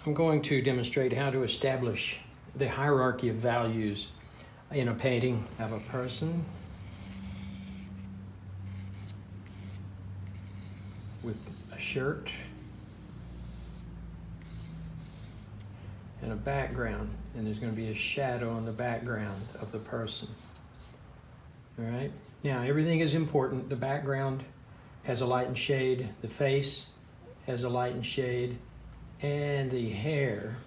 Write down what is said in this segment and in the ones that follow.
I'm going to demonstrate how to establish the hierarchy of values in a painting. I have a person with a shirt and a background, and there's going to be a shadow on the background of the person. All right, now everything is important. The background has a light and shade, the face has a light and shade, and the hair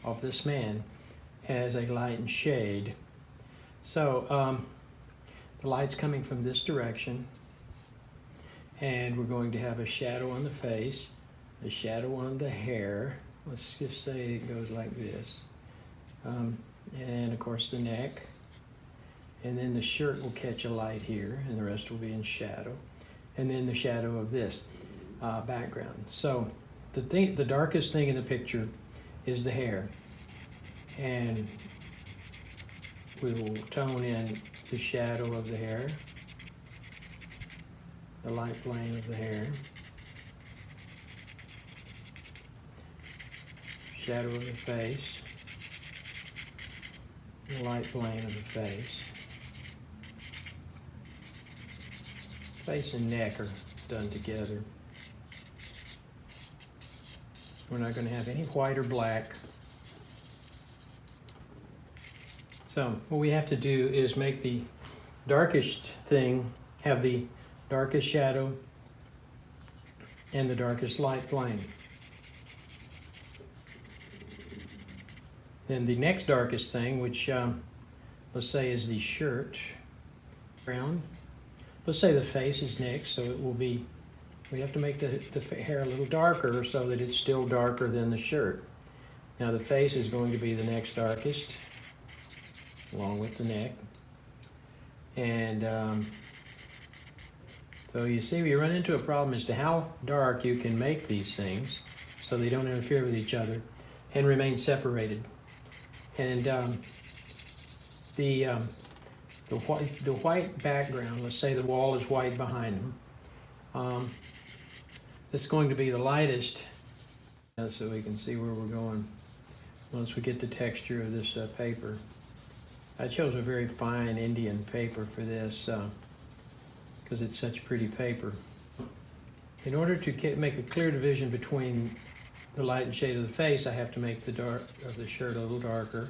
of this man has a light and shade. So the light's coming from this direction, and we're going to have a shadow on the face, a shadow on the hair. Let's just say it goes like this. And of course the neck, and then the shirt will catch a light here, and the rest will be in shadow, and then the shadow of this background. So the darkest thing in the picture is the hair, and we will tone in the shadow of the hair, the light plane of the hair, shadow of the face, the light plane of the face. Face and neck are done together. We're not going to have any white or black. So what we have to do is make the darkest thing have the darkest shadow and the darkest light plane. Then the next darkest thing, which let's say is the shirt, brown. Let's say the face is next, so it will be, we have to make the hair a little darker so that it's still darker than the shirt. Now the face is going to be the next darkest, along with the neck. And so you see, we run into a problem as to how dark you can make these things so they don't interfere with each other and remain separated. And the white background, let's say the wall is white behind them. This is going to be the lightest, so we can see where we're going once we get the texture of this paper. I chose a very fine Indian paper for this because it's such pretty paper. In order to make a clear division between the light and shade of the face, I have to make the dark of the shirt a little darker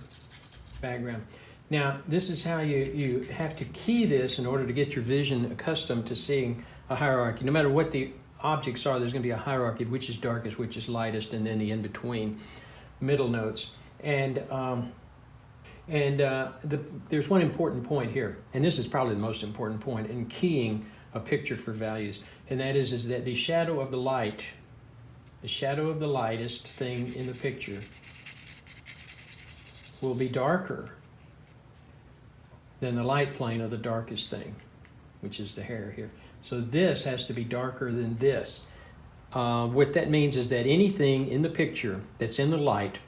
background. Now, this is how you have to key this in order to get your vision accustomed to seeing a hierarchy. No matter what the objects are, there's going to be a hierarchy, which is darkest, which is lightest, and then the in-between middle notes. And there's one important point here, and this is probably the most important point in keying a picture for values, and that is that the shadow of the light, the shadow of the lightest thing in the picture will be darker than the light plane of the darkest thing, which is the hair here. So this has to be darker than this. What that means is that anything in the picture that's in the light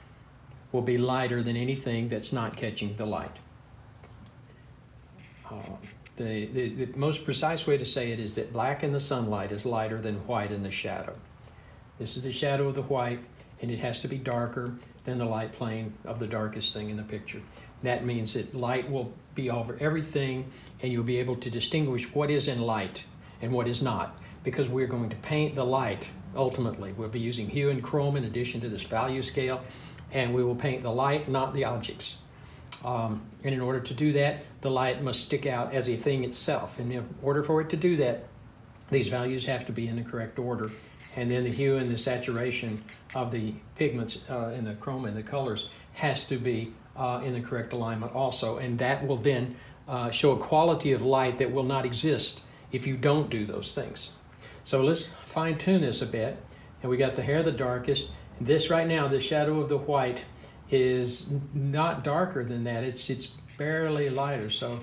will be lighter than anything that's not catching the light. The most precise way to say it is that black in the sunlight is lighter than white in the shadow. This is the shadow of the white, and it has to be darker than the light plane of the darkest thing in the picture. That means that light will be over everything, and you'll be able to distinguish what is in light and what is not, because we're going to paint the light ultimately. We'll be using hue and chrome in addition to this value scale, and we will paint the light, not the objects. And in order to do that, the light must stick out as a thing itself. And in order for it to do that, these values have to be in the correct order. And then the hue and the saturation of the pigments and the chrome and the colors has to be in the correct alignment also. And that will then show a quality of light that will not exist if you don't do those things. So let's fine tune this a bit. And we got the hair the darkest. This right now, the shadow of the white is not darker than that. It's barely lighter. So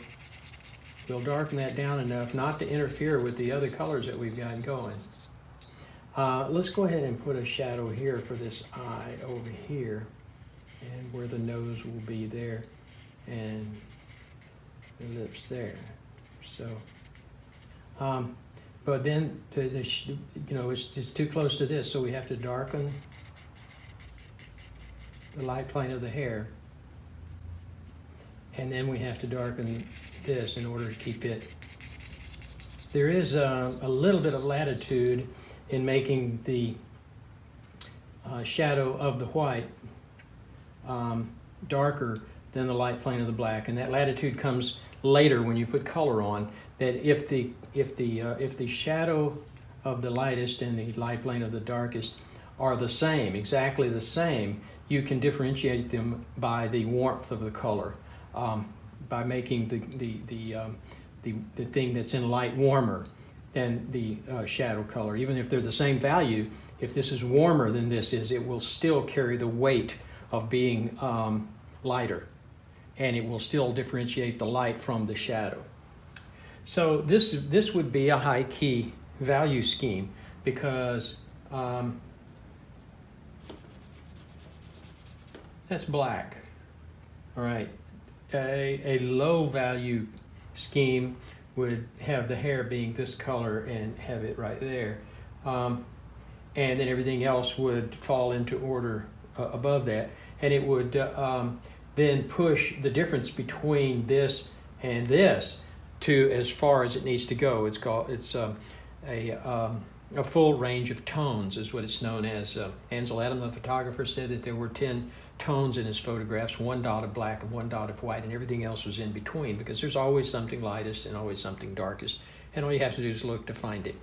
we'll darken that down enough not to interfere with the other colors that we've got going. Let's go ahead and put a shadow here for this eye over here, and where the nose will be there, and the lips there. So but then it's too close to this, so we have to darken the light plane of the hair, and then we have to darken this in order to keep it. There is a little bit of latitude in making the shadow of the white darker than the light plane of the black, and that latitude comes later when you put color on. That if the shadow of the lightest and the light plane of the darkest are the same, exactly the same, you can differentiate them by the warmth of the color, by making the thing that's in light warmer than the shadow color. Even if they're the same value, if this is warmer than this is, it will still carry the weight of being lighter, and it will still differentiate the light from the shadow. So this would be a high key value scheme, because that's black. All right, a low value scheme would have the hair being this color and have it right there, and then everything else would fall into order above that, and it would then push the difference between this and this to as far as it needs to go. It's a full range of tones is what it's known as. Ansel Adams, the photographer, said that there were 10 tones in his photographs, 1 dot of black and 1 dot of white, and everything else was in between, because there's always something lightest and always something darkest, and all you have to do is look to find it.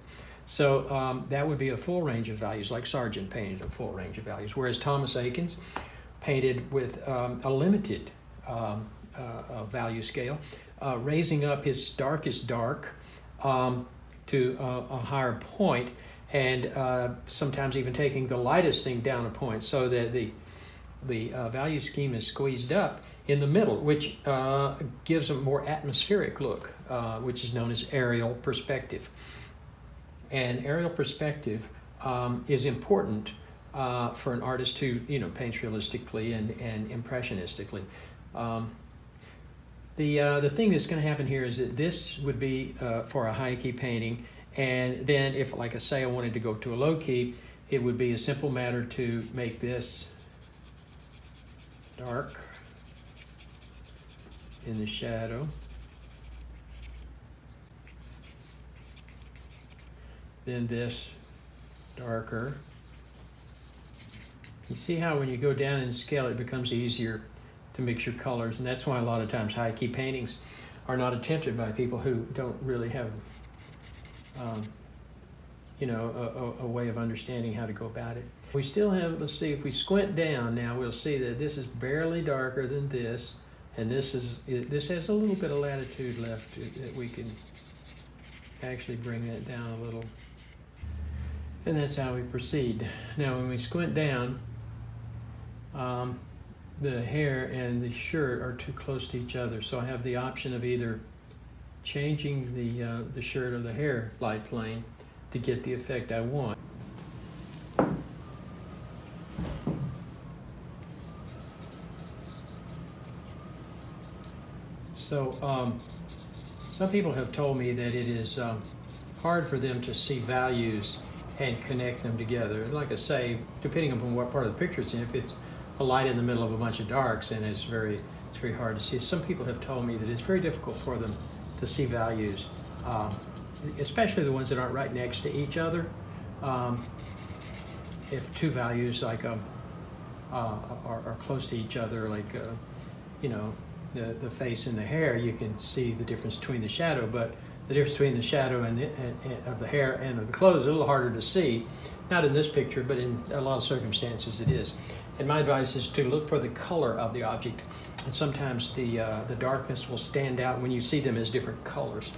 So that would be a full range of values, like Sargent painted a full range of values, whereas Thomas Eakins painted with a limited value scale, raising up his darkest dark to a higher point, and sometimes even taking the lightest thing down a point, so that the value scheme is squeezed up in the middle, which gives a more atmospheric look, which is known as aerial perspective. And aerial perspective is important for an artist who paints realistically and impressionistically. The thing that's going to happen here is that this would be for a high key painting, and then if, like I say, I wanted to go to a low key, it would be a simple matter to make this dark in the shadow, then this darker. You see how when you go down in scale it becomes easier to mix your colors, and that's why a lot of times high key paintings are not attempted by people who don't really have a way of understanding how to go about it. We still have, let's see, if we squint down now, we'll see that this is barely darker than this, and this has a little bit of latitude left that we can actually bring that down a little. And that's how we proceed. Now when we squint down, the hair and the shirt are too close to each other, so I have the option of either changing the shirt or the hair light plane to get the effect I want. So some people have told me that it is hard for them to see values and connect them together. Like I say, depending upon what part of the picture it's in, if it's a light in the middle of a bunch of darks, and it's very hard to see. Some people have told me that it's very difficult for them to see values, especially the ones that aren't right next to each other. If two values like are close to each other, like the face and the hair, you can see the difference between the shadow, but the difference between the shadow and of the hair and of the clothes is a little harder to see. Not in this picture, but in a lot of circumstances it is. And my advice is to look for the color of the object. And sometimes the darkness will stand out when you see them as different colors.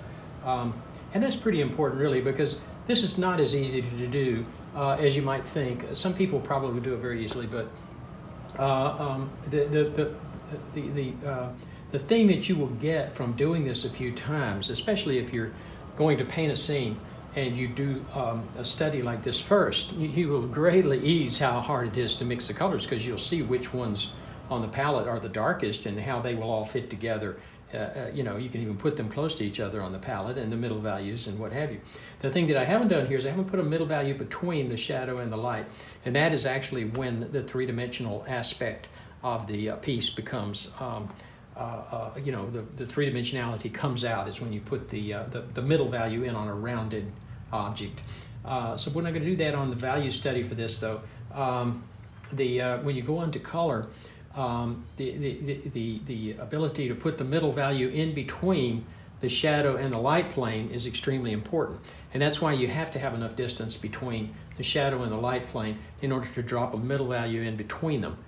And that's pretty important, really, because this is not as easy to do as you might think. Some people probably would do it very easily, but the thing that you will get from doing this a few times, especially if you're going to paint a scene and you do a study like this first, you will greatly ease how hard it is to mix the colors, because you'll see which ones on the palette are the darkest and how they will all fit together you can even put them close to each other on the palette and the middle values and what have you. The thing that I haven't done here is I haven't put a middle value between the shadow and the light, and that is actually when the three-dimensional aspect of the piece becomes, the three-dimensionality comes out, is when you put the middle value in on a rounded object. So we're not going to do that on the value study for this, though. When you go on to color, the ability to put the middle value in between the shadow and the light plane is extremely important. And that's why you have to have enough distance between the shadow and the light plane in order to drop a middle value in between them.